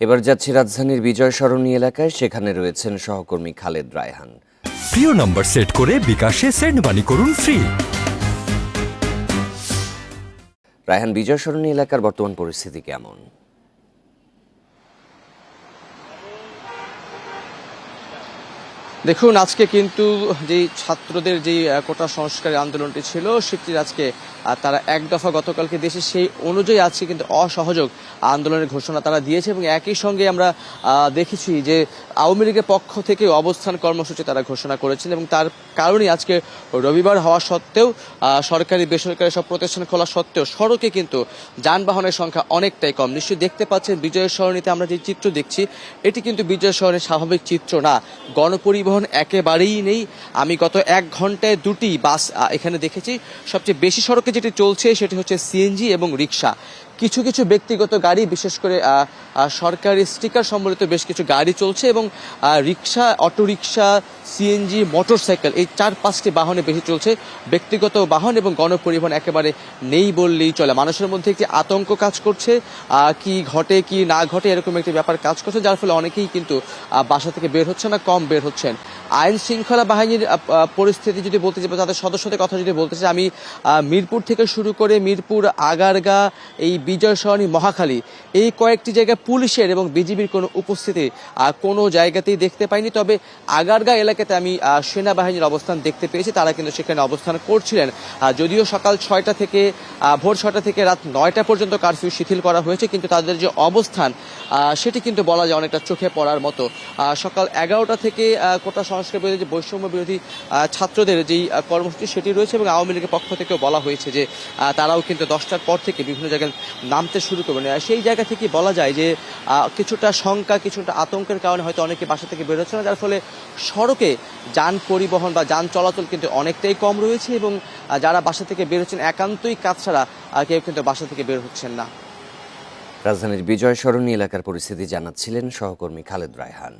এবার যাচ্ছি রাজধানীর বিজয় সরণি এলাকায়, সেখানে রয়েছেন সহকর্মী খালেদ রায়হান। প্রিয় নম্বর সেট করে বিকাশে সেন্ড মানি করুন ফ্রি। রায়হান, বিজয় সরণি এলাকার বর্তমান পরিস্থিতি কেমন? দেখুন, আজকে কিন্তু যেই ছাত্রদের যেই কোটা সংস্কারের আন্দোলনটি ছিল সেটির আজকে তারা এক দফা গতকালকে দেশে সেই অনুযায়ী আজকে কিন্তু অসহযোগ আন্দোলনের ঘোষণা তারা দিয়েছে এবং একই সঙ্গে আমরা দেখেছি যে আওয়ামী লীগের পক্ষ থেকে অবস্থান কর্মসূচি তারা ঘোষণা করেছেন এবং তার কারণেই আজকে রবিবার হওয়া সত্ত্বেও সরকারি বেসরকারি সব প্রতিষ্ঠান খোলা সত্ত্বেও সড়কে কিন্তু যানবাহনের সংখ্যা অনেকটাই কম। নিশ্চয়ই দেখতে পাচ্ছেন বিজয় সরণিতে আমরা যে চিত্র দেখছি এটি কিন্তু বিজয় সরণির স্বাভাবিক চিত্র না। গণপরিবহন একেবারেই নেই। আমি গত 1 ঘন্টায় 2টি বাস এখানে দেখেছি। সবচেয়ে বেশি সড়কে যেটি চলছে সেটি হচ্ছে সিএনজি এবং রিক্সা। কিছু কিছু ব্যক্তিগত গাড়ি, বিশেষ করে সরকারি স্টিকার সম্বলিত বেশ কিছু গাড়ি চলছে এবং রিক্সা, অটোরিক্সা, সিএনজি, মোটরসাইকেল এই 4-5টি বাহনে বেশি চলছে। ব্যক্তিগত বাহন এবং গণপরিবহন একেবারে নেই বললেই চলে। মানুষের মধ্যে একটি আতঙ্ক কাজ করছে, কি ঘটে কি না ঘটে এরকম একটি ব্যাপার কাজ করছে, যার ফলে অনেকেই কিন্তু বাসা থেকে বের হচ্ছে না, কম বের হচ্ছেন। আইন শৃঙ্খলা বাহিনীর পরিস্থিতি যদি বলতে চাই, তাদের সদস্যদের কথা যদি বলতে চাই, আমি মিরপুর থেকে শুরু করে মিরপুর, আগারগা, এই বিজয় সরণি, মহাখালী এই কয়েকটি জায়গায় পুলিশের এবং বিজিবির কোনো উপস্থিতি কোনো জায়গাতেই দেখতে পাইনি। তবে আগারগা এলাকাতে আমি সেনাবাহিনীর অবস্থান দেখতে পেয়েছি, তারা কিন্তু সেখানে অবস্থান করছিলেন। যদিও সকাল 6টা থেকে ভোর 6টা থেকে রাত 9টা পর্যন্ত কারফিউ শিথিল করা হয়েছে, কিন্তু তাদের যে অবস্থান সেটি কিন্তু বলা যায় অনেকটা চোখে পড়ার মতো। সকাল 11টা থেকে কোটা সংস্কার বিরোধী যে বৈষম্য বিরোধী ছাত্রদের যেই কর্মসূচি সেটি রয়েছে এবং আওয়ামী লীগের পক্ষ থেকেও বলা হয়েছে যে তারাও কিন্তু 10টার পর থেকে বিভিন্ন জায়গায় নামতে শুরু করবেন। সেই জায়গা থেকে বলা যায় যে কিছুটা শঙ্কা, কিছুটা আতঙ্কের কারণে হয়তো অনেকে বাসা থেকে বের হচ্ছে না, যার ফলে সড়কে যান পরিবহন বা যান চলাচল কিন্তু অনেকটাই কম রয়েছে এবং যারা বাসা থেকে বের হচ্ছেন একান্তই কাজ ছাড়া কেউ কিন্তু বাসা থেকে বের হচ্ছেন না। রাজধানীর বিজয় সরণি এলাকার পরিস্থিতি জানাচ্ছিলেন সহকর্মী খালেদ রায়হান।